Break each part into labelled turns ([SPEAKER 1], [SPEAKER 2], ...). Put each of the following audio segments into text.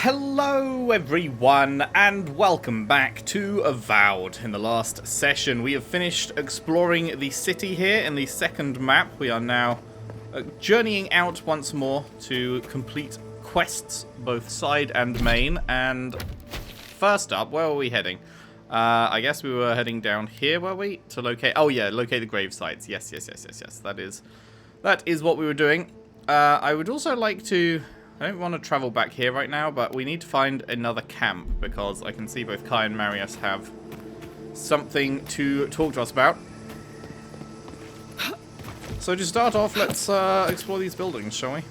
[SPEAKER 1] Hello everyone and welcome back to Avowed. In the last session we have finished exploring the city here in the second map. We are now journeying out once more to complete quests both side and main. And first up, where are we heading? I guess we were heading down here, were we? To locate... Oh yeah, locate the grave sites. Yes. That is what we were doing. I would also like to... I don't want to travel back here right now, but we need to find another camp, because I can see both Kai and Marius have something to talk to us about. So to start off, let's explore these buildings, shall we?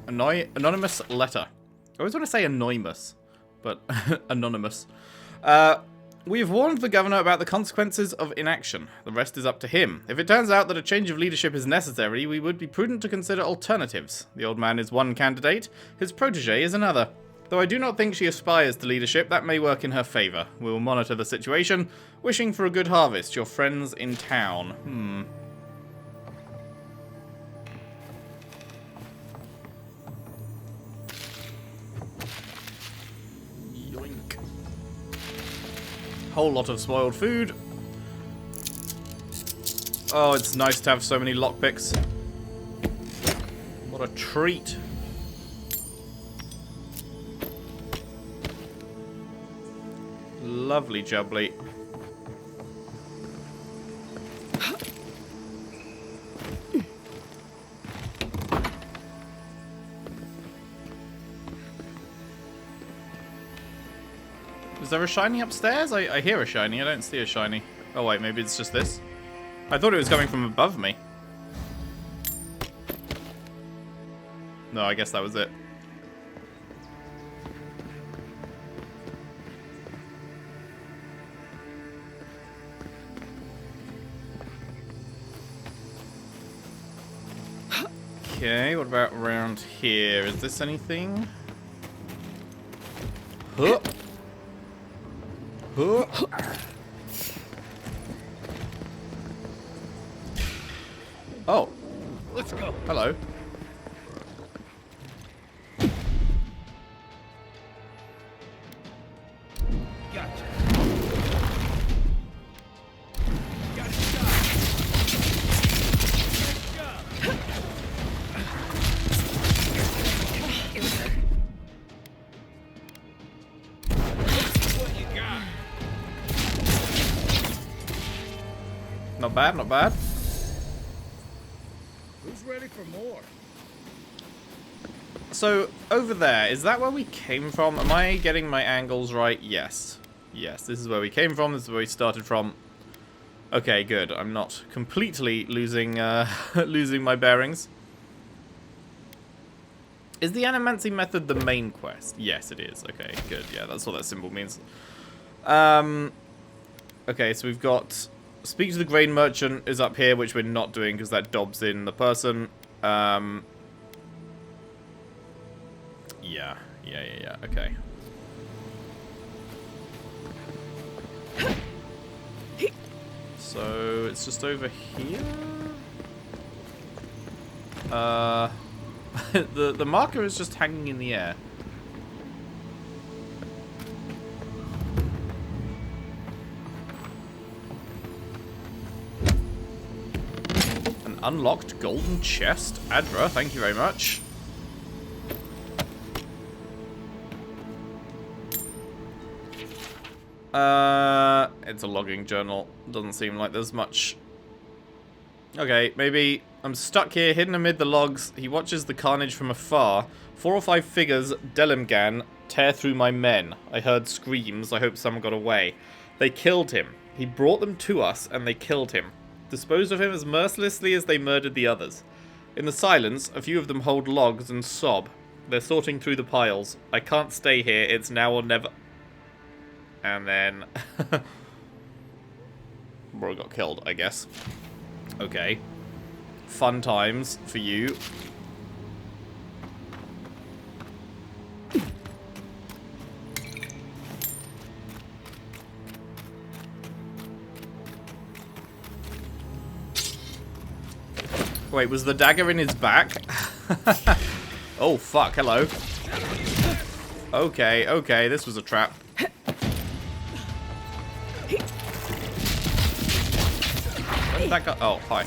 [SPEAKER 1] Anonymous letter. I always want to say anonymous, but anonymous. We have warned the governor about the consequences of inaction. The rest is up to him. If it turns out that a change of leadership is necessary, we would be prudent to consider alternatives. The old man is one candidate, his protege is another. Though I do not think she aspires to leadership, that may work in her favour. We will monitor the situation, wishing for a good harvest. Your friends in town. Whole lot of spoiled food. Oh, it's nice to have so many lockpicks. What a treat. Lovely jubbly. Is there a shiny upstairs? I hear a shiny. I don't see a shiny. Oh wait, maybe it's just this. I thought it was coming from above me. No, I guess that was it. Okay, what about around here? Is this anything? Huh. Oh. Let's go. Hello.
[SPEAKER 2] Gotcha.
[SPEAKER 1] Not bad, not bad.
[SPEAKER 2] Who's ready for more?
[SPEAKER 1] So, over there, is that where we came from? Am I getting my angles right? Yes. Yes, this is where we came from. This is where we started from. Okay, good. I'm not completely losing losing my bearings. Is the animancy method the main quest? Yes, it is. Okay, good. Yeah, that's what that symbol means. Okay, so we've got... Speak to the grain merchant is up here, which we're not doing because that dobs in the person. Yeah. Okay. So it's just over here. The marker is just hanging in the air. Unlocked golden chest. Adra, thank you very much. It's a logging journal. Doesn't seem like there's much. Okay, maybe I'm stuck here, hidden amid the logs. He watches the carnage from afar. 4 or 5 figures, Delimgan, tear through my men. I heard screams. I hope someone got away. They killed him. He brought them to us, and they killed him. Disposed of him as mercilessly as they murdered the others. In the silence, a few of them hold logs and sob. They're sorting through the piles. I can't stay here. It's now or never. And then... Bro got killed, I guess. Okay. Fun times for you. Wait, was the dagger in his back? Oh, fuck. Hello. Okay, okay. This was a trap. Where did that go? Oh, hi.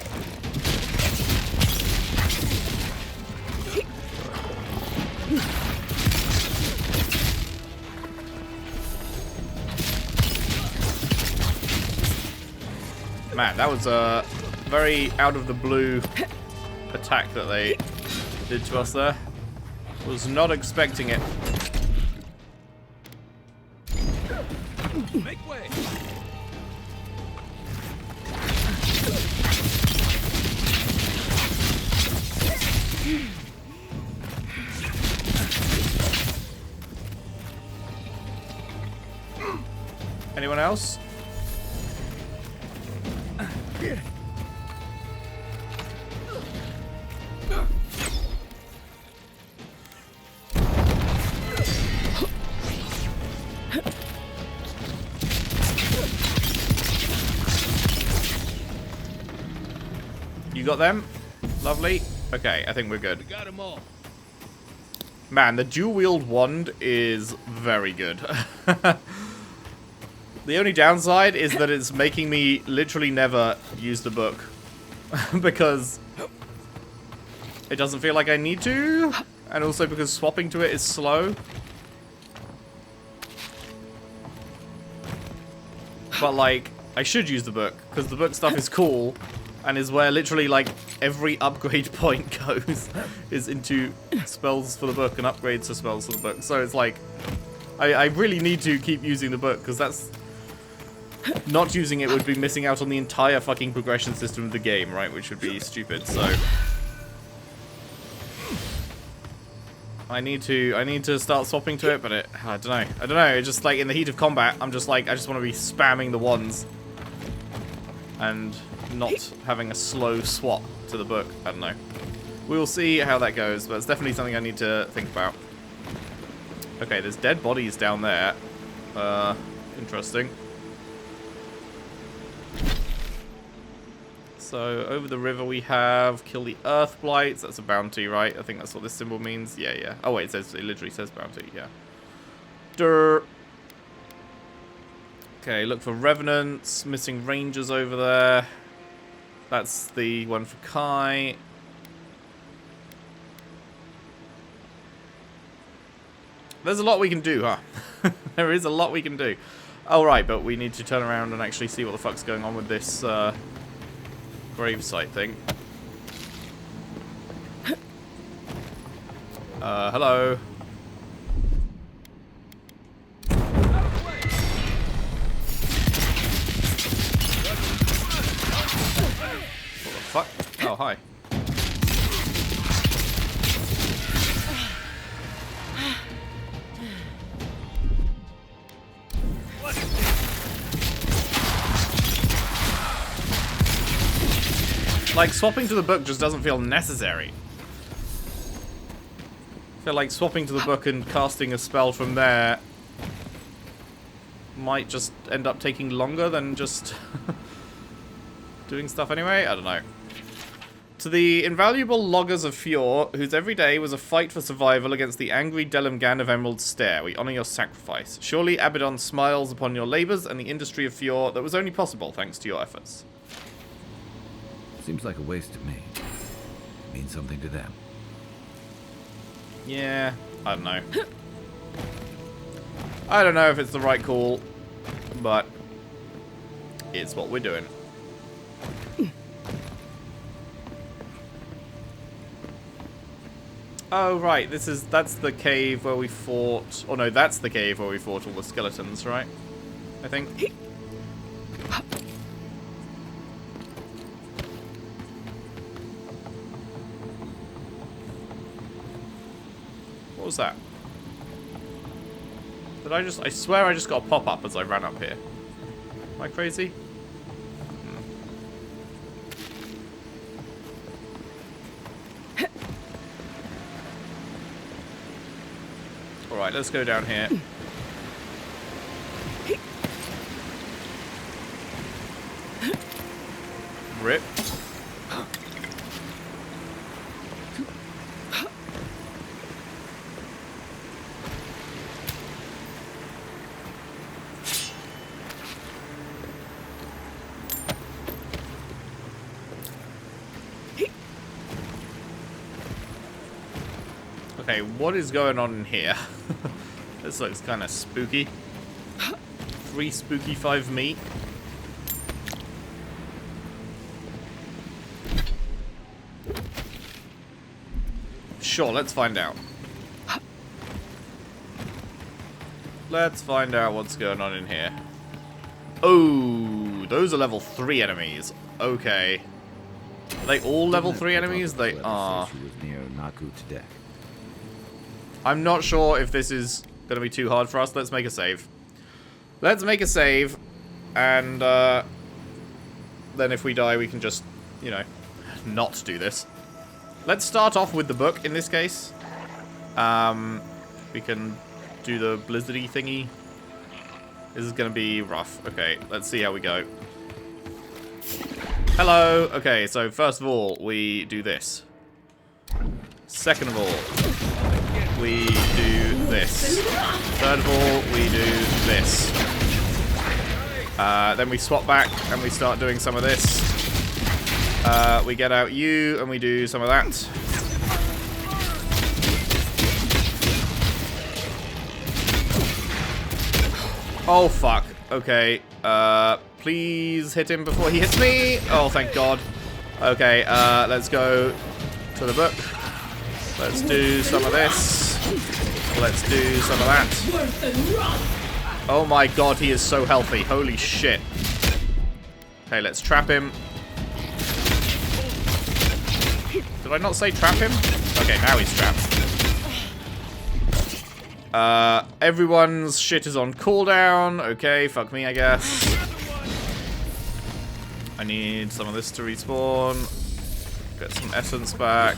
[SPEAKER 1] Man, that was a very out of the blue attack that they did to us there. Was not expecting it.
[SPEAKER 2] Make way.
[SPEAKER 1] Anyone else? You got them? Lovely. Okay, I think we're good.
[SPEAKER 2] We got them all.
[SPEAKER 1] Man, the dual-wield wand is very good. The only downside is that it's making me literally never use the book. Because it doesn't feel like I need to. And also because swapping to it is slow. But, like, I should use the book. Because the book stuff is cool. And is where literally, like, every upgrade point goes. Is into spells for the book and upgrades to spells for the book. So it's like, I really need to keep using the book. Because that's... Not using it would be missing out on the entire fucking progression system of the game, right? Which would be stupid, so... I need to start swapping to it, but I don't know. It's just like in the heat of combat, I'm just like, I just want to be spamming the wands. And not having a slow swap to the book. I don't know. We will see how that goes, but it's definitely something I need to think about. Okay, there's dead bodies down there. Interesting. So, over the river we have kill the earth blights. That's a bounty, right? I think that's what this symbol means. Yeah, yeah. Oh, wait, it literally says bounty, yeah. Durr. Okay, look for revenants. Missing rangers over there. That's the one for Kai. There's a lot we can do, huh? There is a lot we can do. Oh, right, but we need to turn around and actually see what the fuck's going on with this, gravesite thing. Hello. What the fuck? Oh, hi. Like, swapping to the book just doesn't feel necessary. I feel like swapping to the book and casting a spell from there might just end up taking longer than just doing stuff anyway. I don't know. To the invaluable loggers of Fjord, whose every day was a fight for survival against the angry Delimgan of Emerald Stair, we honor your sacrifice. Surely Abaddon smiles upon your labors and the industry of Fjord that was only possible thanks to your efforts.
[SPEAKER 3] Seems like a waste to me. It means something to them.
[SPEAKER 1] Yeah, I don't know. I don't know if it's the right call, but it's what we're doing. Oh, right, that's the cave where we fought... Oh, no, that's the cave where we fought all the skeletons, right? I think. What was that? Did I swear I just got a pop-up as I ran up here. Am I crazy? Alright, let's go down here. Rip. Okay, what is going on in here? This looks kind of spooky. 3 spooky, 5 meat. Sure, let's find out. Let's find out what's going on in here. Oh, those are level 3 enemies. Okay. Are they all level 3 enemies? They are. I'm not sure if this is going to be too hard for us. Let's make a save. Let's make a save. And then if we die, we can just, you know, not do this. Let's start off with the book in this case. We can do the blizzardy thingy. This is going to be rough. Okay, let's see how we go. Hello. Okay, so first of all, we do this. Second of all, we do this. Third of all, we do this. Then we swap back and we start doing some of this. We get out you and we do some of that. Oh, fuck. Okay. Please hit him before he hits me. Oh, thank God. Okay, let's go to the book. Let's do some of this. Let's do some of that. Oh my God, he is so healthy. Holy shit. Okay, let's trap him. Did I not say trap him? Okay, now he's trapped. Everyone's shit is on cooldown. Okay, fuck me, I guess. I need some of this to respawn. Get some essence back.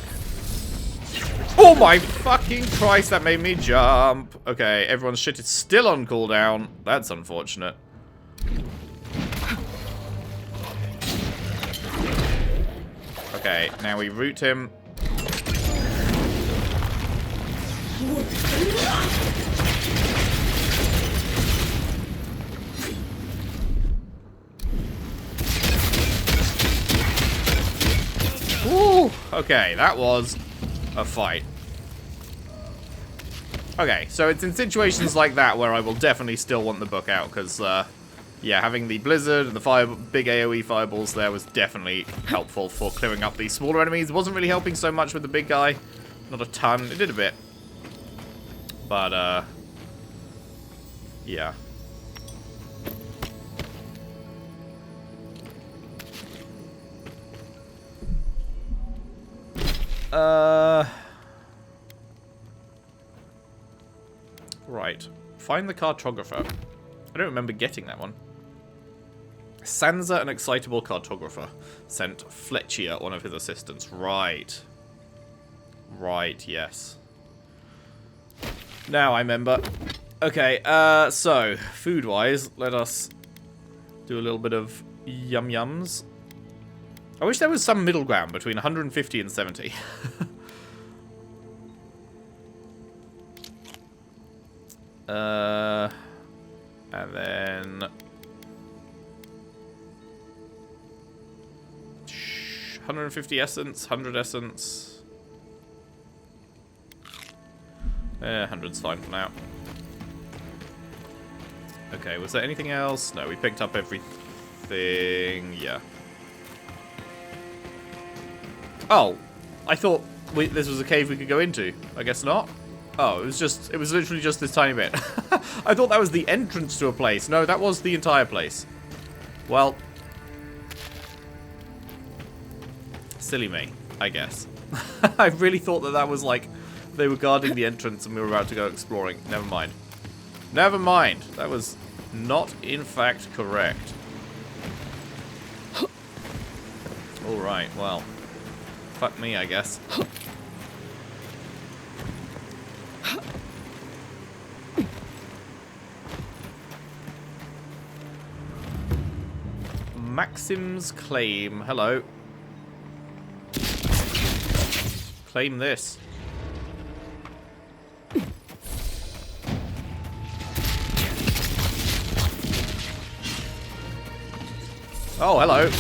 [SPEAKER 1] Oh my fucking Christ, that made me jump. Okay, everyone's shit is still on cooldown. That's unfortunate. Okay, now we root him. Ooh, okay, that was a fight. Okay, so it's in situations like that where I will definitely still want the book out, because, yeah, having the blizzard and the big AoE fireballs there was definitely helpful for clearing up these smaller enemies. It wasn't really helping so much with the big guy. Not a ton. It did a bit. But, yeah. Right. Find the cartographer. I don't remember getting that one. Sansa, an excitable cartographer, sent Fletcher, one of his assistants. Right. Right, yes. Now I remember. Okay, so, food-wise, let us do a little bit of yum-yums. I wish there was some middle ground between 150 and 70. And then 150 essence, 100 essence. 100's fine for now. Okay, was there anything else? No, we picked up everything. Yeah. Oh, I thought this was a cave we could go into. I guess not. Oh, it was literally just this tiny bit. I thought that was the entrance to a place. No, that was the entire place. Well, silly me, I guess. I really thought that was like they were guarding the entrance and we were about to go exploring. Never mind. Never mind. That was not, in fact, correct. Alright, well. Fuck me, I guess. Maxim's claim. Hello. Claim this. Oh, hello.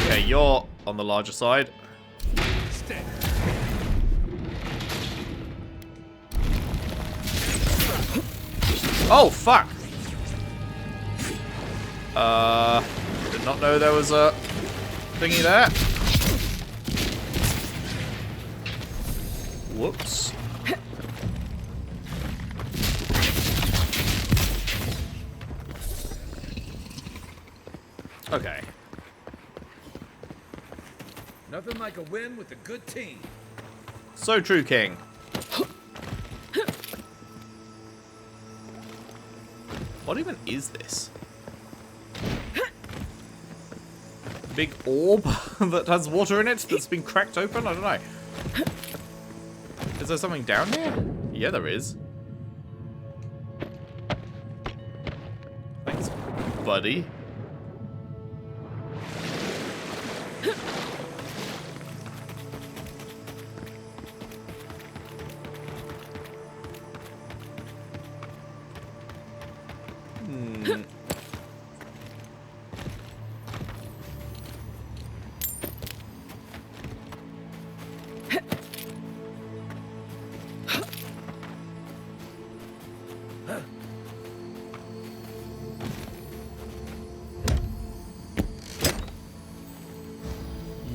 [SPEAKER 1] Okay, you're on the larger side. Oh, fuck! Did not know there was a thingy there. Whoops. Okay.
[SPEAKER 2] Nothing like a win with a good team.
[SPEAKER 1] So true, King. What even is this? Big orb that has water in it that's been cracked open? I don't know. Is there something down here? Yeah, there is. Thanks, buddy.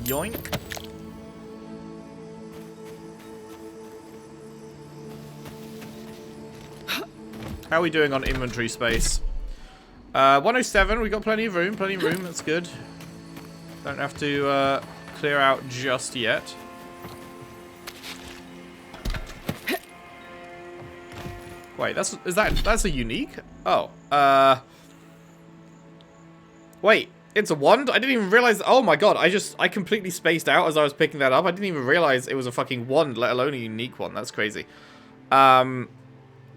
[SPEAKER 1] Yoink. How are we doing on inventory space? 107, we got plenty of room, that's good. Don't have to clear out just yet. Wait, that's a unique? Oh, wait, it's a wand? I didn't even realize. Oh my god, I completely spaced out as I was picking that up. I didn't even realize it was a fucking wand, let alone a unique one. That's crazy.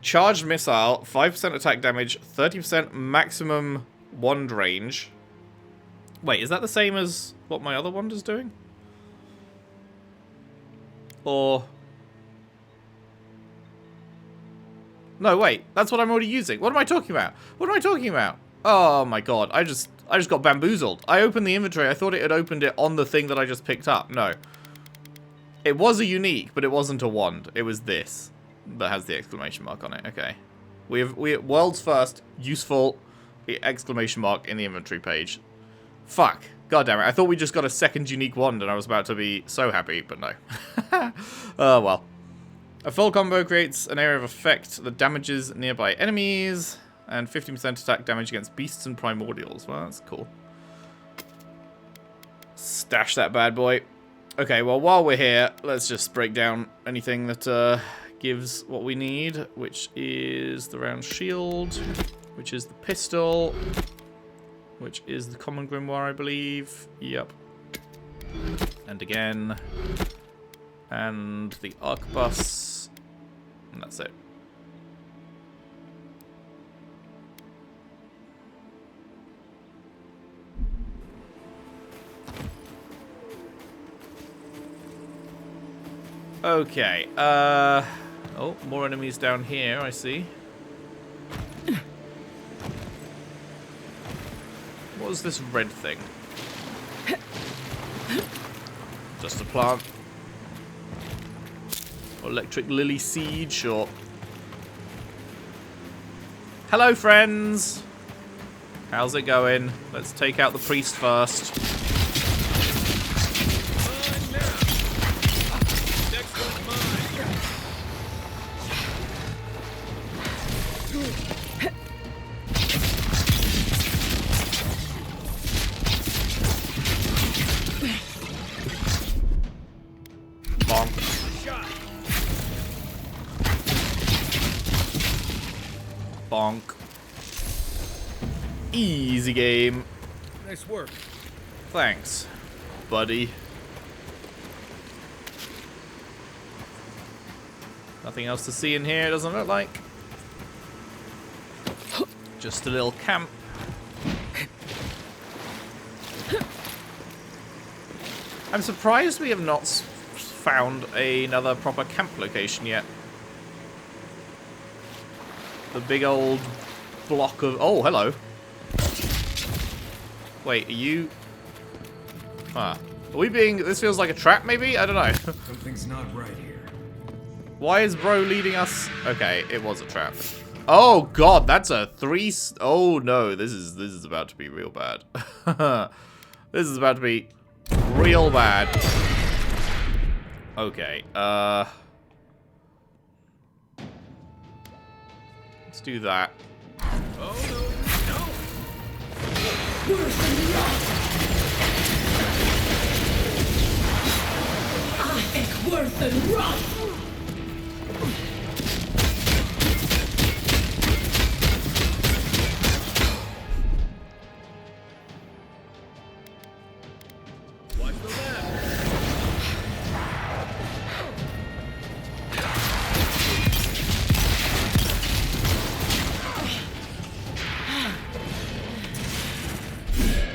[SPEAKER 1] Charged missile, 5% attack damage, 30% maximum wand range. Wait, is that the same as what my other wand is doing? Or... No, wait, that's what I'm already using. What am I talking about? What am I talking about? Oh my god, I just got bamboozled. I opened the inventory, I thought it had opened it on the thing that I just picked up. No. It was a unique, but it wasn't a wand. It was this. That has the exclamation mark on it. Okay. We have world's first useful exclamation mark in the inventory page. Fuck. God damn it. I thought we just got a second unique wand and I was about to be so happy, but no. Oh, well. A full combo creates an area of effect that damages nearby enemies and 15% attack damage against beasts and primordials. Well, that's cool. Stash that bad boy. Okay, well, while we're here, let's just break down anything that gives what we need, which is the round shield, which is the pistol, which is the common grimoire, I believe. Yep. And again. And the arquebus. And that's it. Okay, oh, more enemies down here, I see. What was this red thing? Just a plant. Electric lily seed, sure. Hello, friends! How's it going? Let's take out the priest first. Bonk. Easy game.
[SPEAKER 2] Nice work.
[SPEAKER 1] Thanks, buddy. Nothing else to see in here, it doesn't look like. Just a little camp. I'm surprised we have not found another proper camp location yet. The big old block of... Oh, hello. Wait, are you... Ah. Are we being... This feels like a trap, maybe? I don't know.
[SPEAKER 2] Something's not right here.
[SPEAKER 1] Why is bro leading us... Okay, it was a trap. Oh god, that's a 3. Oh no, this is about to be real bad. This is about to be real bad. Okay, let's do that.
[SPEAKER 2] Oh, no.
[SPEAKER 4] Worse than rough.
[SPEAKER 2] Watch the left.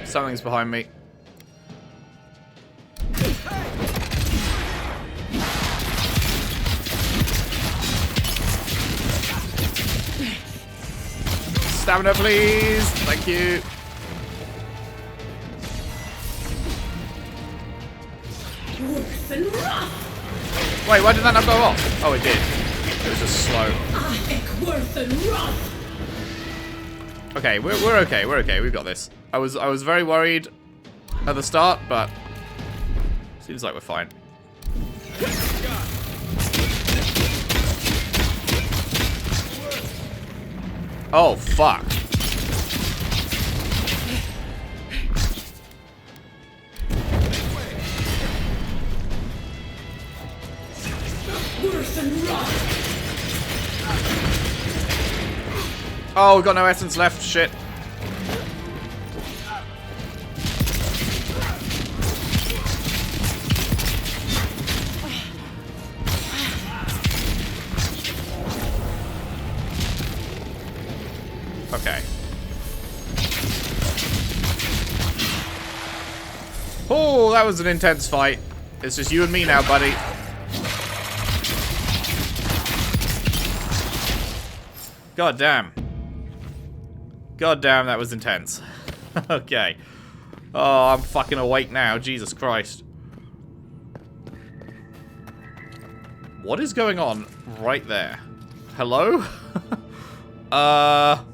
[SPEAKER 1] Something's behind me. Stamina, please. Thank you.
[SPEAKER 4] Worse than rough.
[SPEAKER 1] Wait, why did that not go off? Oh, it did. It was just slow.
[SPEAKER 4] Worse than rough.
[SPEAKER 1] Okay, we're okay. We're okay. We've got this. I was very worried at the start, but seems like we're fine. Oh fuck.
[SPEAKER 4] Worse than rough.
[SPEAKER 1] Oh, we've got no essence left. Shit. Okay. Oh, that was an intense fight. It's just you and me now, buddy. God damn. God damn, that was intense. Okay. Oh, I'm fucking awake now. Jesus Christ. What is going on right there? Hello? Huh.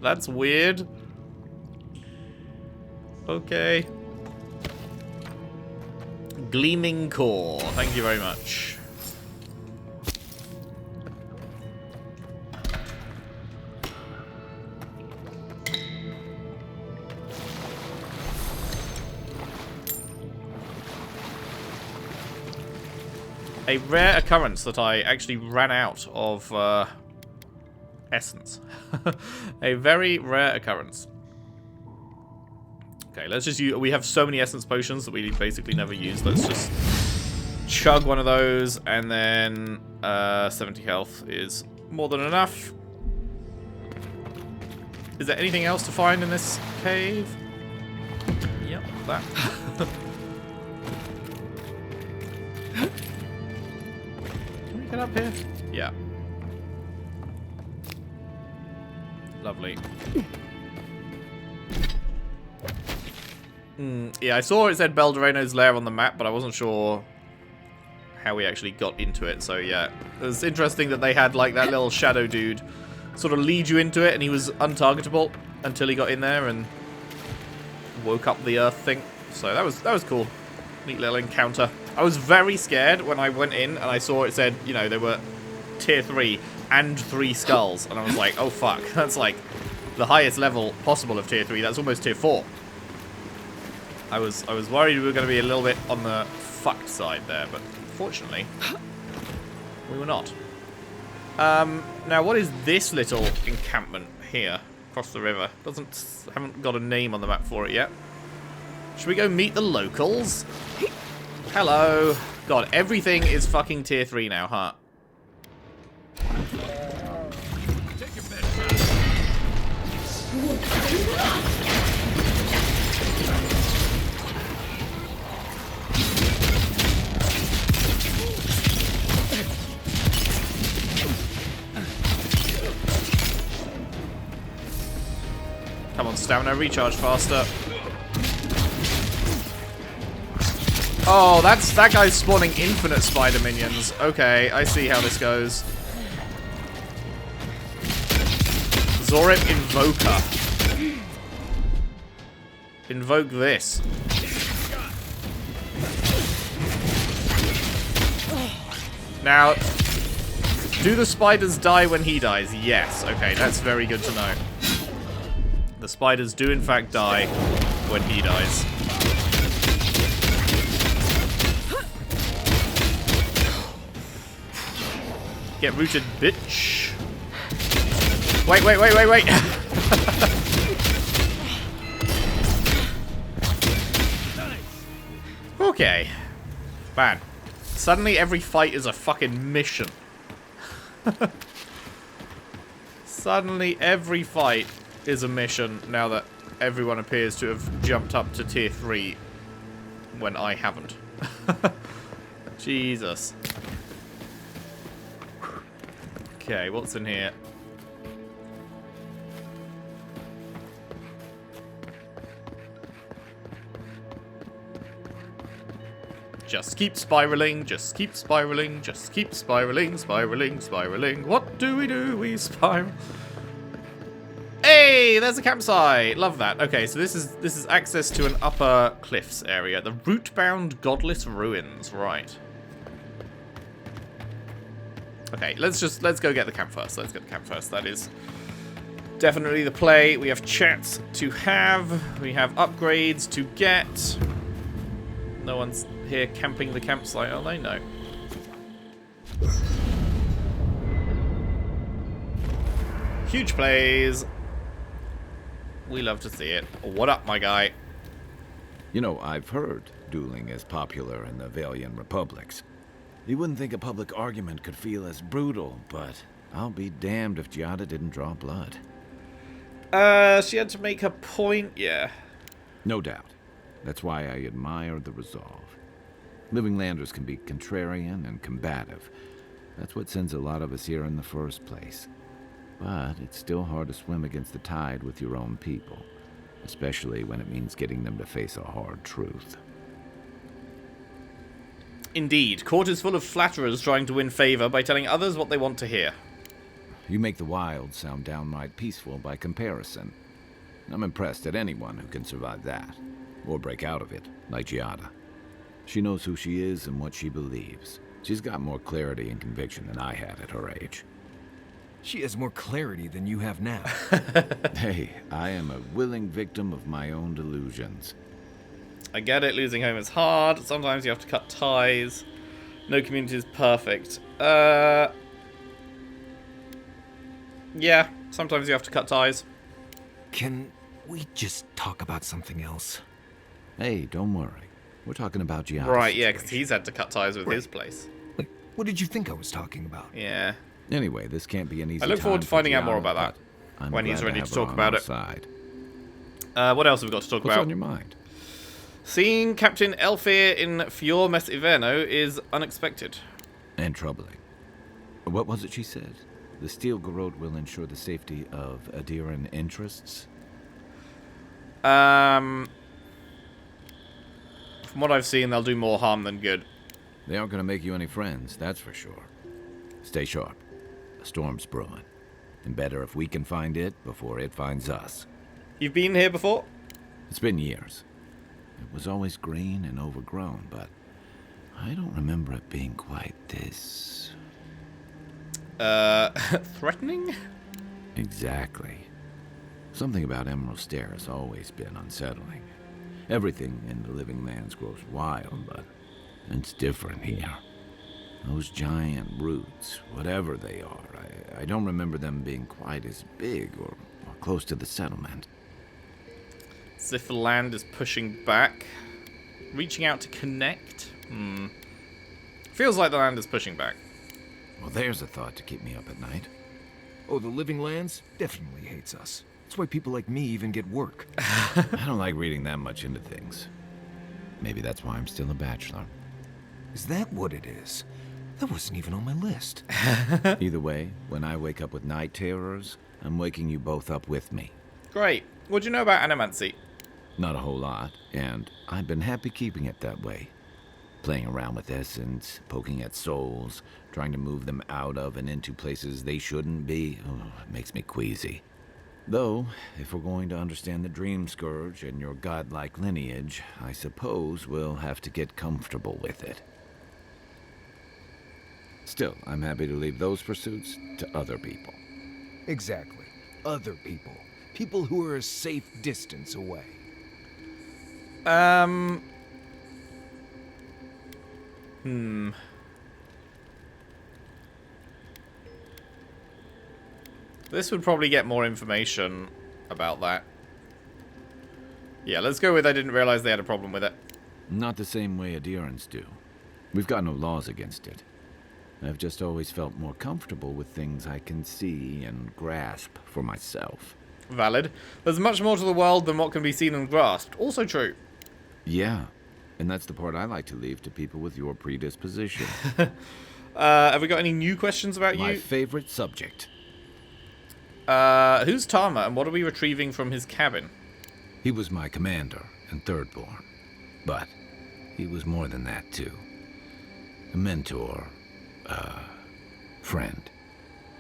[SPEAKER 1] That's weird. Okay. Gleaming core. Thank you very much. A rare occurrence that I actually ran out of essence. A very rare occurrence. Okay, let's just use... We have so many essence potions that we basically never use. Let's just chug one of those, and then 70 health is more than enough. Is there anything else to find in this cave? Yep, that. Can we get up here? Yeah. Lovely. Yeah, I saw it said Belderreno's lair on the map, but I wasn't sure how we actually got into it. So yeah, it was interesting that they had like that little shadow dude sort of lead you into it, and he was untargetable until he got in there and woke up the earth thing. So that was cool. Neat little encounter. I was very scared when I went in and I saw it said, you know, they were tier 3 and 3 skulls, and I was like, oh fuck, that's like the highest level possible of tier 3. That's almost tier 4. I was worried we were going to be a little bit on the fucked side there, but fortunately, we were not. Now what is this little encampment here across the river? Haven't got a name on the map for it yet. Should we go meet the locals? Hello. God, everything is fucking tier 3 now, huh?
[SPEAKER 2] Take your bed.
[SPEAKER 1] Come on, stamina, recharge faster. Oh, that guy's spawning infinite spider minions. Okay, I see how this goes. Zorip Invoker. Invoke this. Now, do the spiders die when he dies? Yes. Okay, that's very good to know. The spiders do in fact die when he dies. Get rooted, bitch. Wait. Okay. Man. Suddenly every fight is a fucking mission. Suddenly every fight is a mission now that everyone appears to have jumped up to tier 3 when I haven't. Jesus. Okay, what's in here? Just keep spiraling, just keep spiraling, just keep spiraling, spiraling. What do? We spiral. Hey, there's a campsite. Love that. Okay, so this is access to an upper cliffs area. The root-bound godless ruins. Right. Okay, let's go get the camp first. Let's get the camp first. That is definitely the play. We have chats to have. We have upgrades to get. No one's here camping the campsite, are they? No. Huge plays. We love to see it. What up, my guy?
[SPEAKER 3] You know, I've heard dueling is popular in the Valian republics. You wouldn't think a public argument could feel as brutal, but I'll be damned if Giada didn't draw blood.
[SPEAKER 1] She had to make her point, yeah.
[SPEAKER 3] No doubt. That's why I admire the resolve. Living Landers can be contrarian and combative. That's what sends a lot of us here in the first place. But it's still hard to swim against the tide with your own people, especially when it means getting them to face a hard truth.
[SPEAKER 1] Indeed. Court is full of flatterers trying to win favor by telling others what they want to hear.
[SPEAKER 3] You make the wild sound downright peaceful by comparison. I'm impressed at anyone who can survive that, or break out of it, like Giada. She knows who she is and what she believes. She's got more clarity and conviction than I had at her age.
[SPEAKER 5] She has more clarity than you have now.
[SPEAKER 3] Hey, I am a willing victim of my own delusions.
[SPEAKER 1] I get it, losing home is hard. Sometimes you have to cut ties. No community is perfect. Yeah, sometimes you have to cut ties.
[SPEAKER 5] Can we just talk about something else?
[SPEAKER 3] Hey, don't worry. We're talking about Giada's
[SPEAKER 1] Right, yeah, because
[SPEAKER 3] situation.
[SPEAKER 1] he's had to cut ties with his place.
[SPEAKER 5] Like, what did you think I was talking about?
[SPEAKER 1] Yeah.
[SPEAKER 3] Anyway, this can't be an easy
[SPEAKER 1] I look forward
[SPEAKER 3] time
[SPEAKER 1] to
[SPEAKER 3] for
[SPEAKER 1] finding out more
[SPEAKER 3] Giada,
[SPEAKER 1] about that
[SPEAKER 3] but I'm
[SPEAKER 1] when he's
[SPEAKER 3] glad
[SPEAKER 1] ready
[SPEAKER 3] have
[SPEAKER 1] to
[SPEAKER 3] her
[SPEAKER 1] talk
[SPEAKER 3] on
[SPEAKER 1] about
[SPEAKER 3] our
[SPEAKER 1] it.
[SPEAKER 3] Side.
[SPEAKER 1] What else have we got to talk
[SPEAKER 3] What's
[SPEAKER 1] about?
[SPEAKER 3] on your mind?
[SPEAKER 1] Seeing Captain Elfir in Fior Mesiveno is unexpected.
[SPEAKER 3] And troubling. What was it she said? The Steel Garrote will ensure the safety of Adiran interests?
[SPEAKER 1] From what I've seen, they'll do more harm than good.
[SPEAKER 3] They aren't going to make you any friends, that's for sure. Stay sharp. A storm's brewing. And better if we can find it before it finds us.
[SPEAKER 1] You've been here before?
[SPEAKER 3] It's been years. It was always green and overgrown, but I don't remember it being quite this...
[SPEAKER 1] Threatening?
[SPEAKER 3] Exactly. Something about Emerald Stair has always been unsettling. Everything in the Living Lands grows wild, but it's different here. Those giant roots, whatever they are, I don't remember them being quite as big or close to the settlement.
[SPEAKER 1] As if the land is pushing back. Reaching out to connect? Feels like the land is pushing back.
[SPEAKER 3] Well, there's a thought to keep me up at night.
[SPEAKER 5] Oh, the Living Lands definitely hates us. That's why people like me even get work.
[SPEAKER 3] I don't like reading that much into things. Maybe that's why I'm still a bachelor.
[SPEAKER 5] Is that what it is? That wasn't even on my list.
[SPEAKER 3] Either way, when I wake up with night terrors, I'm waking you both up with me.
[SPEAKER 1] Great. What do you know about animancy?
[SPEAKER 3] Not a whole lot, and I've been happy keeping it that way. Playing around with essence, poking at souls, trying to move them out of and into places they shouldn't be. Oh, it makes me queasy. Though, if we're going to understand the Dream Scourge and your godlike lineage, I suppose we'll have to get comfortable with it. Still, I'm happy to leave those pursuits to other people.
[SPEAKER 5] Exactly. Other people. People who are a safe distance away.
[SPEAKER 1] This would probably get more information about that. Yeah, let's go with I didn't realize they had a problem with it.
[SPEAKER 3] Not the same way adherents do. We've got no laws against it. I've just always felt more comfortable with things I can see and grasp for myself.
[SPEAKER 1] Valid. There's much more to the world than what can be seen and grasped. Also true.
[SPEAKER 3] Yeah, and that's the part I like to leave to people with your predisposition.
[SPEAKER 1] Have we got any new questions about
[SPEAKER 3] My
[SPEAKER 1] you?
[SPEAKER 3] favorite subject.
[SPEAKER 1] Who's Tama and what are we retrieving from his cabin?
[SPEAKER 3] He was my commander and thirdborn. But he was more than that, too. A mentor. Friend.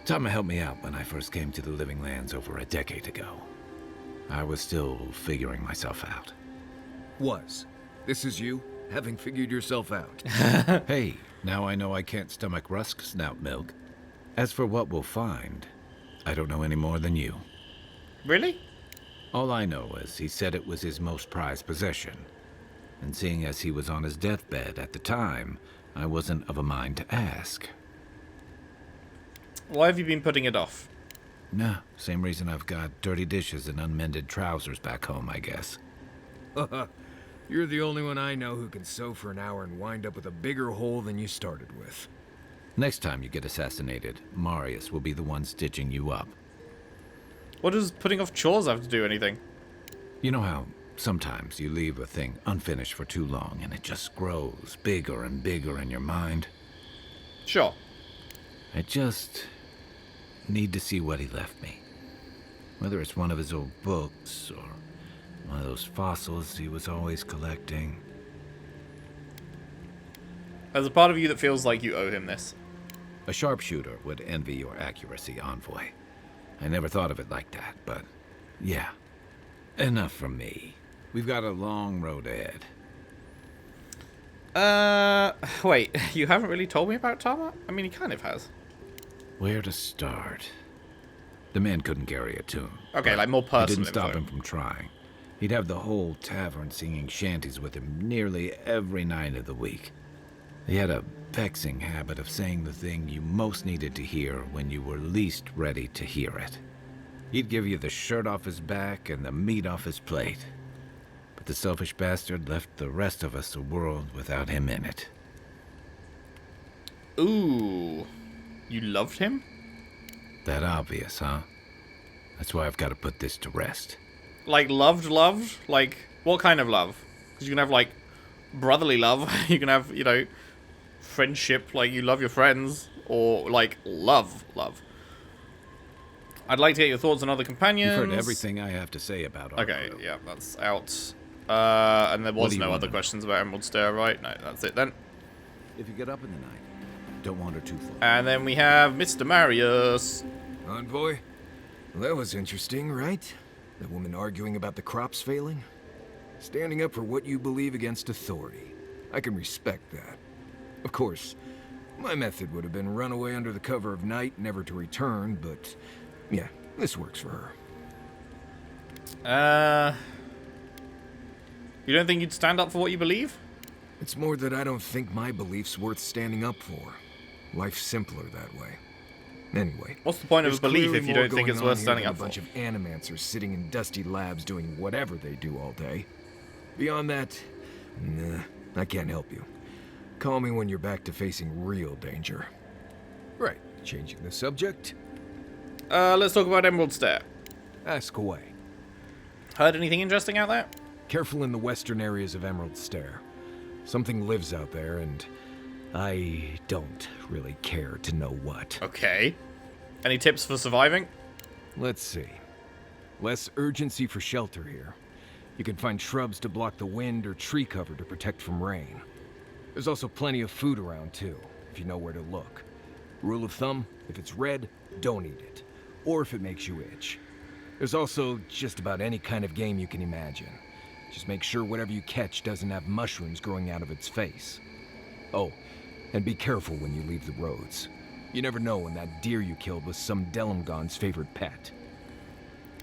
[SPEAKER 3] Tama helped me out when I first came to the Living Lands over a decade ago. I was still figuring myself out.
[SPEAKER 5] Was. This is you, having figured yourself out.
[SPEAKER 3] Hey, now I know I can't stomach rusk snout milk. As for what we'll find, I don't know any more than you.
[SPEAKER 1] Really?
[SPEAKER 3] All I know is he said it was his most prized possession. And seeing as he was on his deathbed at the time, I wasn't of a mind to ask.
[SPEAKER 1] Why have you been putting it off?
[SPEAKER 3] Nah, same reason I've got dirty dishes and unmended trousers back home, I guess.
[SPEAKER 5] You're the only one I know who can sew for an hour and wind up with a bigger hole than you started with.
[SPEAKER 3] Next time you get assassinated, Marius will be the one stitching you up.
[SPEAKER 1] What does putting off chores have to do anything?
[SPEAKER 3] You know how sometimes you leave a thing unfinished for too long and it just grows bigger and bigger in your mind?
[SPEAKER 1] Sure.
[SPEAKER 3] I just need to see what he left me. Whether it's one of his old books or one of those fossils he was always collecting.
[SPEAKER 1] There's a part of you that feels like you owe him this.
[SPEAKER 3] A sharpshooter would envy your accuracy, Envoy. I never thought of it like that, but yeah. Enough from me. We've got a long road ahead.
[SPEAKER 1] Wait, you haven't really told me about Tama? I mean, he kind of has.
[SPEAKER 3] Where to start? The man couldn't carry a tune.
[SPEAKER 1] Okay,
[SPEAKER 3] but
[SPEAKER 1] like more personal
[SPEAKER 3] it didn't stop
[SPEAKER 1] info.
[SPEAKER 3] him from trying. He'd have the whole tavern singing shanties with him nearly every night of the week. He had a vexing habit of saying the thing you most needed to hear when you were least ready to hear it. He'd give you the shirt off his back and the meat off his plate. But the selfish bastard left the rest of us a world without him in it.
[SPEAKER 1] Ooh. You loved him?
[SPEAKER 3] That obvious, huh? That's why I've got to put this to rest.
[SPEAKER 1] Like, loved? Like, what kind of love? Because you can have, like, brotherly love. You can have, you know, friendship, like you love your friends. Or, like, love. I'd like to get your thoughts on other companions.
[SPEAKER 3] You've heard everything I have to say about our
[SPEAKER 1] Okay,
[SPEAKER 3] crew.
[SPEAKER 1] yeah, that's out. And there
[SPEAKER 3] What
[SPEAKER 1] was
[SPEAKER 3] do you
[SPEAKER 1] no
[SPEAKER 3] want
[SPEAKER 1] other
[SPEAKER 3] to know?
[SPEAKER 1] questions about Emerald Stair, right? No, that's it then.
[SPEAKER 3] If you get up in the night, don't wander too far.
[SPEAKER 1] And then we have Mr. Marius.
[SPEAKER 5] Envoy? Well, that was interesting, right? That woman arguing about the crops failing? Standing up for what you believe against authority. I can respect that. Of course, my method would have been run away under the cover of night, never to return, but yeah, this works for her.
[SPEAKER 1] You don't think you'd stand up for what you believe?
[SPEAKER 5] It's more that I don't think my belief's worth standing up for. Life's simpler that way. Anyway.
[SPEAKER 1] What's the point of a
[SPEAKER 5] there's
[SPEAKER 1] belief
[SPEAKER 5] clearly
[SPEAKER 1] if you
[SPEAKER 5] more
[SPEAKER 1] don't think
[SPEAKER 5] going
[SPEAKER 1] it's
[SPEAKER 5] on
[SPEAKER 1] worth
[SPEAKER 5] here
[SPEAKER 1] standing
[SPEAKER 5] than
[SPEAKER 1] up for?
[SPEAKER 5] A bunch of animancers sitting in dusty labs doing whatever they do all day. Beyond that, nah, I can't help you. Call me when you're back to facing real danger. Right, changing the subject.
[SPEAKER 1] Let's talk about Emerald Stair.
[SPEAKER 5] Ask away.
[SPEAKER 1] Heard anything interesting out there?
[SPEAKER 5] Careful in the western areas of Emerald Stair. Something lives out there, and I don't really care to know what.
[SPEAKER 1] Okay. Any tips for surviving?
[SPEAKER 5] Let's see. Less urgency for shelter here. You can find shrubs to block the wind or tree cover to protect from rain. There's also plenty of food around too, if you know where to look. Rule of thumb, if it's red, don't eat it. Or if it makes you itch. There's also just about any kind of game you can imagine. Just make sure whatever you catch doesn't have mushrooms growing out of its face. Oh, and be careful when you leave the roads. You never know when that deer you killed was some Delmgon's favorite pet.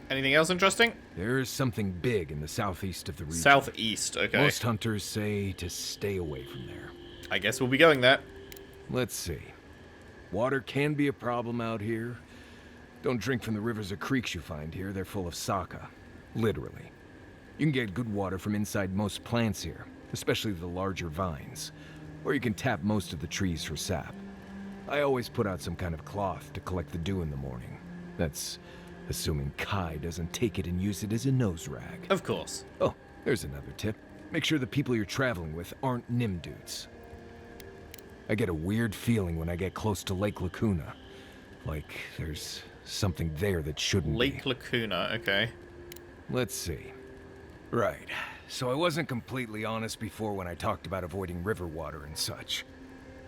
[SPEAKER 1] Anything else interesting?
[SPEAKER 5] There's something big in the southeast of the region.
[SPEAKER 1] Southeast, okay.
[SPEAKER 5] Most hunters say to stay away from there.
[SPEAKER 1] I guess we'll be going there.
[SPEAKER 5] Let's see. Water can be a problem out here. Don't drink from the rivers or creeks you find here. They're full of saka. Literally. You can get good water from inside most plants here, especially the larger vines. Or you can tap most of the trees for sap. I always put out some kind of cloth to collect the dew in the morning. That's assuming Kai doesn't take it and use it as a nose rag.
[SPEAKER 1] Of course.
[SPEAKER 5] Oh, there's another tip. Make sure the people you're traveling with aren't Nimdudes. I get a weird feeling when I get close to Lake Lacuna. Like there's something there that shouldn't be.
[SPEAKER 1] Lake Lacuna, okay.
[SPEAKER 5] Let's see. Right. So I wasn't completely honest before when I talked about avoiding river water and such.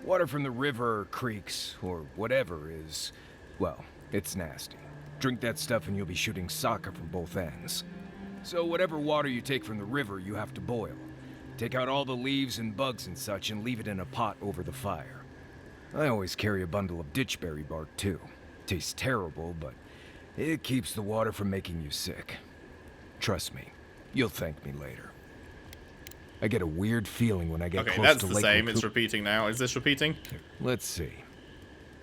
[SPEAKER 5] Water from the river or creeks, or whatever is, well, it's nasty. Drink that stuff and you'll be shooting soccer from both ends. So whatever water you take from the river, you have to boil. Take out all the leaves and bugs and such and leave it in a pot over the fire. I always carry a bundle of ditchberry bark too. Tastes terrible, but it keeps the water from making you sick. Trust me, you'll thank me later. I get a weird feeling when I get
[SPEAKER 1] Okay,
[SPEAKER 5] close
[SPEAKER 1] that's
[SPEAKER 5] to
[SPEAKER 1] the
[SPEAKER 5] Lake
[SPEAKER 1] same.
[SPEAKER 5] Lacuna.
[SPEAKER 1] It's repeating now. Is this repeating?
[SPEAKER 5] Let's see.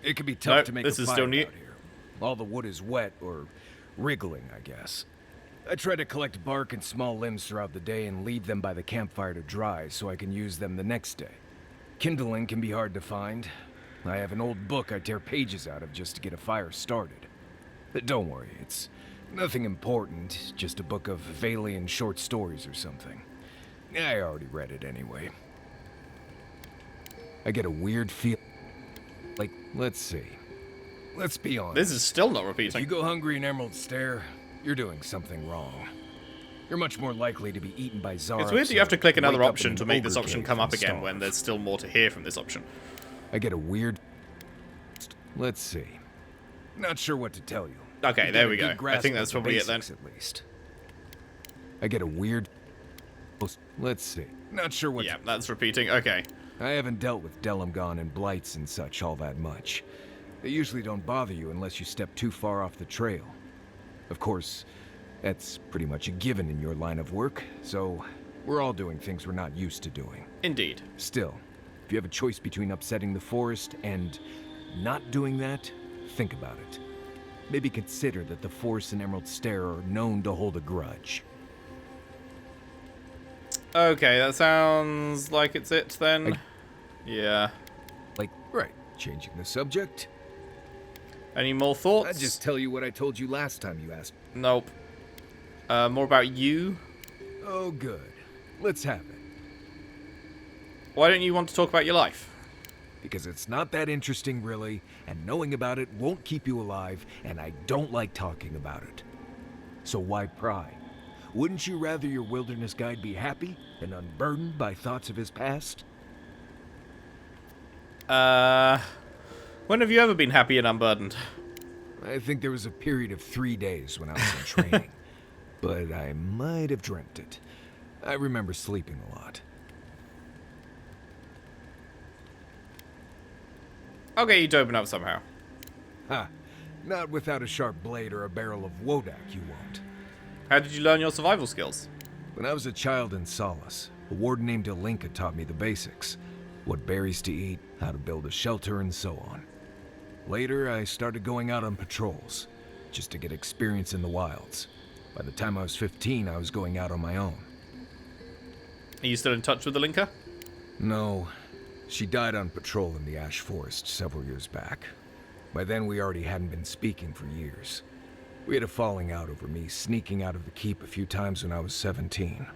[SPEAKER 5] It can be tough
[SPEAKER 1] Nope,
[SPEAKER 5] to make
[SPEAKER 1] this
[SPEAKER 5] a
[SPEAKER 1] is
[SPEAKER 5] fire
[SPEAKER 1] still new.
[SPEAKER 5] out here. All the wood is wet or wriggling, I guess. I try to collect bark and small limbs throughout the day and leave them by the campfire to dry so I can use them the next day. Kindling can be hard to find. I have an old book I tear pages out of just to get a fire started. But don't worry, it's nothing important, just a book of Valian short stories or something. I already read it anyway. I get a weird feel. Like, let's see. Let's be honest.
[SPEAKER 1] This is still not
[SPEAKER 5] If you
[SPEAKER 1] repeating.
[SPEAKER 5] go hungry in Emerald Stair, you're doing something wrong. You're much more likely to be eaten by Zara.
[SPEAKER 1] It's weird that you have to click another
[SPEAKER 5] wake up
[SPEAKER 1] option
[SPEAKER 5] in
[SPEAKER 1] to
[SPEAKER 5] an
[SPEAKER 1] make this
[SPEAKER 5] ogre
[SPEAKER 1] option
[SPEAKER 5] cave
[SPEAKER 1] come up
[SPEAKER 5] and
[SPEAKER 1] again when
[SPEAKER 5] starve.
[SPEAKER 1] there's still more to hear from this option.
[SPEAKER 5] I get a weird. Let's see. Not sure what to tell you.
[SPEAKER 1] Okay,
[SPEAKER 5] You
[SPEAKER 1] there
[SPEAKER 5] get
[SPEAKER 1] we
[SPEAKER 5] a
[SPEAKER 1] go.
[SPEAKER 5] good
[SPEAKER 1] I
[SPEAKER 5] grasp
[SPEAKER 1] think
[SPEAKER 5] of
[SPEAKER 1] that's
[SPEAKER 5] the
[SPEAKER 1] probably it then.
[SPEAKER 5] basics, at least. I get a weird. Let's see. Not sure what.
[SPEAKER 1] Yeah, that's repeating. Okay.
[SPEAKER 5] I haven't dealt with Delmgon and blights and such all that much. They usually don't bother you unless you step too far off the trail. Of course, that's pretty much a given in your line of work, so we're all doing things we're not used to doing.
[SPEAKER 1] Indeed.
[SPEAKER 5] Still, if you have a choice between upsetting the forest and not doing that, think about it. Maybe consider that the Forest and Emerald Stair are known to hold a grudge.
[SPEAKER 1] Okay, that sounds like it's it then. Yeah.
[SPEAKER 5] Like, right, changing the subject.
[SPEAKER 1] Any more thoughts?
[SPEAKER 5] I'd just tell you what I told you last time you asked.
[SPEAKER 1] Nope. More about you?
[SPEAKER 5] Oh, good. Let's have it.
[SPEAKER 1] Why don't you want to talk about your life?
[SPEAKER 5] Because it's not that interesting, really, and knowing about it won't keep you alive, and I don't like talking about it. So why pry? Wouldn't you rather your wilderness guide be happy and unburdened by thoughts of his past?
[SPEAKER 1] When have you ever been happy and unburdened?
[SPEAKER 5] I think there was a period of 3 days when I was in training, but I might have dreamt it. I remember sleeping a lot.
[SPEAKER 1] I'll get you to open up somehow.
[SPEAKER 5] Ha! Not without a sharp blade or a barrel of Wodak, you won't.
[SPEAKER 1] How did you learn your survival skills?
[SPEAKER 5] When I was a child in Solace, a warden named Alinka taught me the basics. What berries to eat, how to build a shelter, and so on. Later, I started going out on patrols, just to get experience in the wilds. By the time I was 15, I was going out on my own.
[SPEAKER 1] Are you still in touch with the Linker?
[SPEAKER 5] No, she died on patrol in the Ash Forest several years back. By then, we already hadn't been speaking for years. We had a falling out over me sneaking out of the keep a few times when I was 17.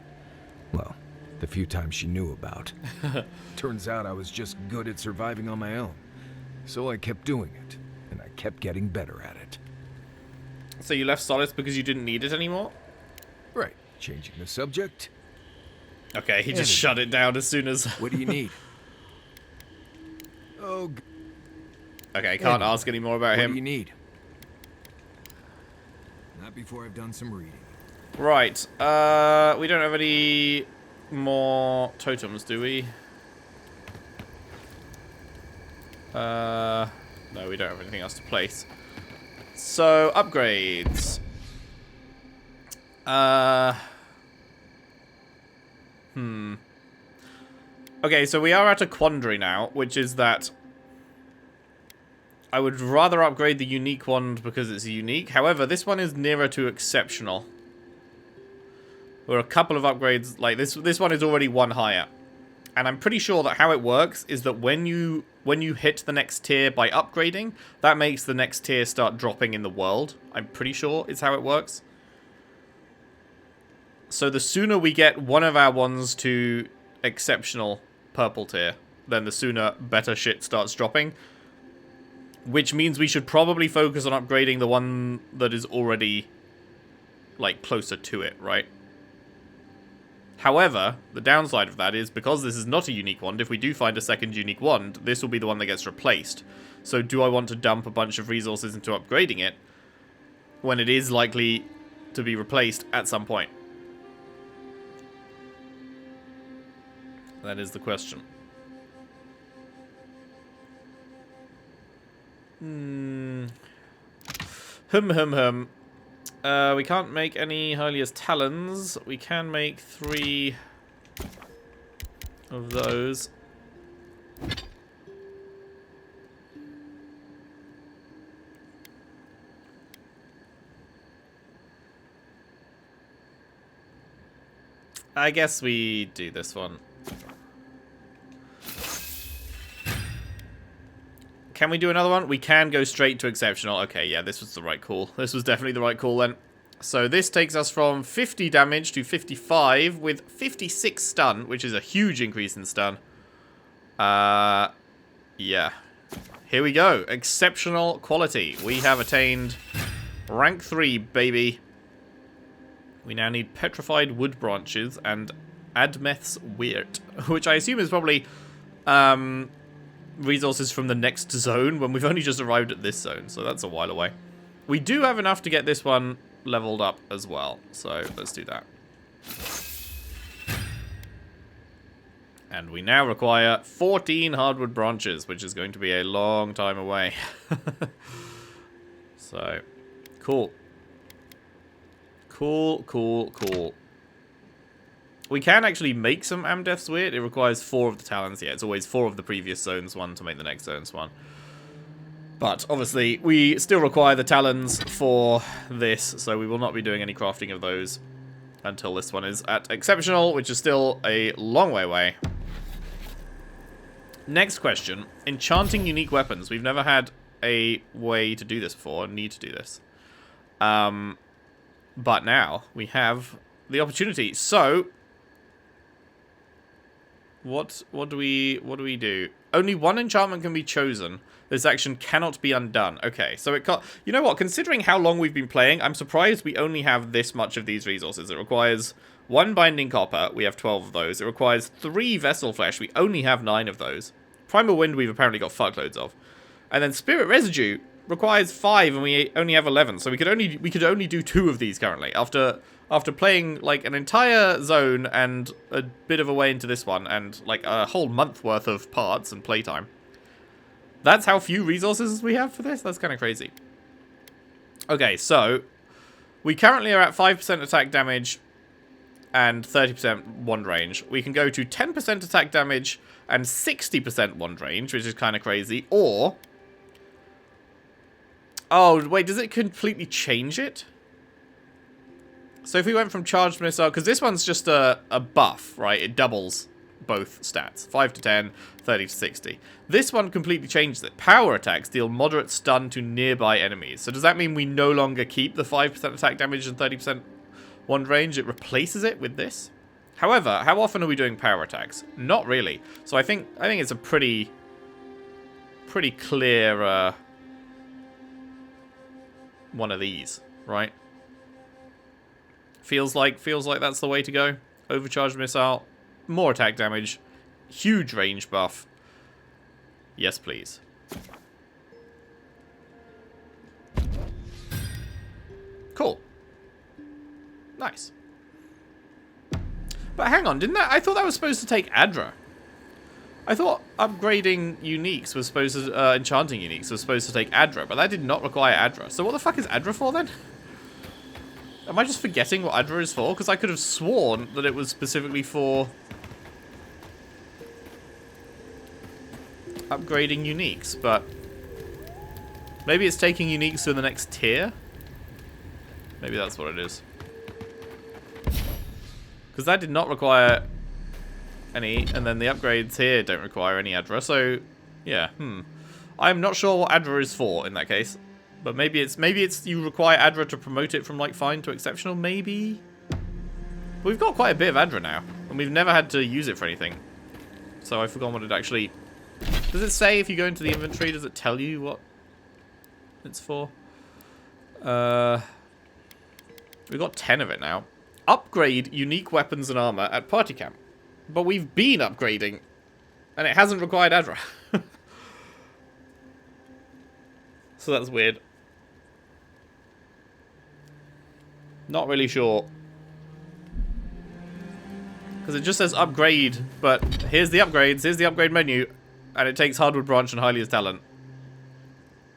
[SPEAKER 5] Well, the few times she knew about. Turns out I was just good at surviving on my own. So I kept doing it, and I kept getting better at it.
[SPEAKER 1] So you left Solace because you didn't need it anymore?
[SPEAKER 5] Right, changing the subject.
[SPEAKER 1] Okay, he just shut it down as soon as...
[SPEAKER 5] What do you need? Oh,
[SPEAKER 1] Okay, can't ask any more about
[SPEAKER 5] what do you
[SPEAKER 1] him.
[SPEAKER 5] need? before I've done some reading.
[SPEAKER 1] Right. We don't have any more totems, do we? No, we don't have anything else to place. So, upgrades. Okay, so we are at a quandary now, which is that I would rather upgrade the unique wand because it's unique. However, this one is nearer to exceptional. Or a couple of upgrades, like this one is already one higher. And I'm pretty sure that how it works is that when you hit the next tier by upgrading, that makes the next tier start dropping in the world. I'm pretty sure is how it works. So the sooner we get one of our ones to exceptional purple tier, then the sooner better shit starts dropping. Which means we should probably focus on upgrading the one that is already, like, closer to it, right? However, the downside of that is, because this is not a unique wand, if we do find a second unique wand, this will be the one that gets replaced. So do I want to dump a bunch of resources into upgrading it, when it is likely to be replaced at some point? That is the question. We can't make any Hylia's talons. We can make 3 of those. I guess we do this one. Can we do another one? We can go straight to exceptional. Okay, yeah, this was the right call. This was definitely the right call then. So this takes us from 50 damage to 55 with 56 stun, which is a huge increase in stun. Yeah. Here we go. Exceptional quality. We have attained rank 3, baby. We now need petrified wood branches and Admeth's Weird, which I assume is probably resources from the next zone when we've only just arrived at this zone, so that's a while away. We do have enough to get this one leveled up as well, so let's do that. And we now require 14 hardwood branches, which is going to be a long time away. So, cool. Cool. We can actually make some Amdeth's Weird. It requires 4 of the talons. Yeah, it's always 4 of the previous zones one to make the next zones one. But obviously, we still require the talons for this, so we will not be doing any crafting of those until this one is at exceptional, which is still a long way away. Next question. Enchanting unique weapons. We've never had a way to do this before, need to do this. But now we have the opportunity. So what do we do? Only one enchantment can be chosen. This action cannot be undone. Okay, so it can't... You know what? Considering how long we've been playing, I'm surprised we only have this much of these resources. It requires 1 binding copper. We have 12 of those. It requires 3 vessel flesh. We only have 9 of those. Primal wind we've apparently got fuckloads of. And then spirit residue requires 5 and we only have 11. So we could only do 2 of these currently. After playing like an entire zone and a bit of a way into this one and like a whole month worth of parts and playtime. That's how few resources we have for this? That's kind of crazy. Okay, so we currently are at 5% attack damage and 30% wand range. We can go to 10% attack damage and 60% wand range, which is kind of crazy. Or... Oh, wait, does it completely change it? So if we went from charged missile... Because this one's just a buff, right? It doubles both stats. 5 to 10, 30 to 60. This one completely changes it. Power attacks deal moderate stun to nearby enemies. So does that mean we no longer keep the 5% attack damage and 30% wand range? It replaces it with this? However, how often are we doing power attacks? Not really. So I think it's a pretty clear one of these, right? Feels like that's the way to go. Overcharged missile, more attack damage, huge range buff. Yes, please. Cool. Nice. But hang on, I thought that was supposed to take Adra. I thought upgrading uniques was supposed to, enchanting uniques was supposed to take Adra, but that did not require Adra. So what the fuck is Adra for then? Am I just forgetting what Adra is for? Because I could have sworn that it was specifically for upgrading uniques, but maybe it's taking uniques to the next tier? Maybe that's what it is. Because that did not require any, and then the upgrades here don't require any Adra, so yeah, I'm not sure what Adra is for in that case. But maybe it's you require Adra to promote it from like fine to exceptional, maybe? But we've got quite a bit of Adra now, and we've never had to use it for anything. So I forgot what it actually... Does it say if you go into the inventory, does it tell you what it's for? We've got 10 of it now. Upgrade unique weapons and armor at party camp. But we've been upgrading, and it hasn't required Adra. So that's weird. Not really sure. Because it just says upgrade, but here's the upgrades, here's the upgrade menu, and it takes hardwood branch and highly as talent.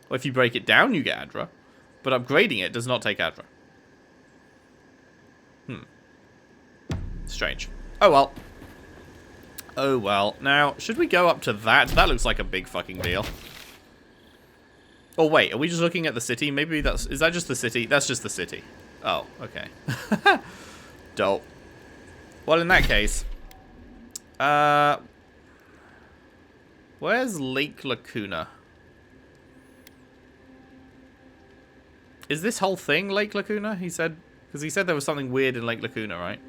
[SPEAKER 1] Well, if you break it down, you get Adra, but upgrading it does not take Adra. Strange. Oh well. Oh well. Now, should we go up to that? That looks like a big fucking deal. Oh wait, are we just looking at the city? Maybe that's... Is that just the city? That's just the city. Oh, okay. Dope. Well, in that case... where's Lake Lacuna? Is this whole thing Lake Lacuna? He said... Because he said there was something weird in Lake Lacuna, right?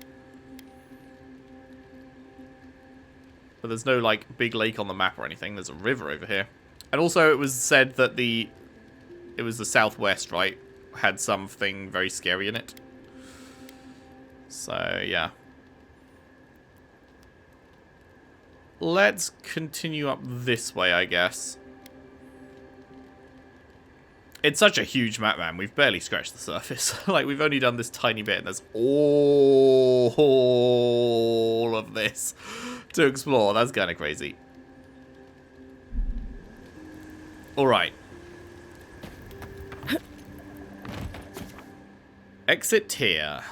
[SPEAKER 1] But there's no, like, big lake on the map or anything. There's a river over here. And also, it was said that it was the southwest, right? Had something very scary in it. So, yeah. Let's continue up this way, I guess. It's such a huge map, man. We've barely scratched the surface. Like, we've only done this tiny bit, and there's all of this to explore. That's kind of crazy. Alright. Exit here.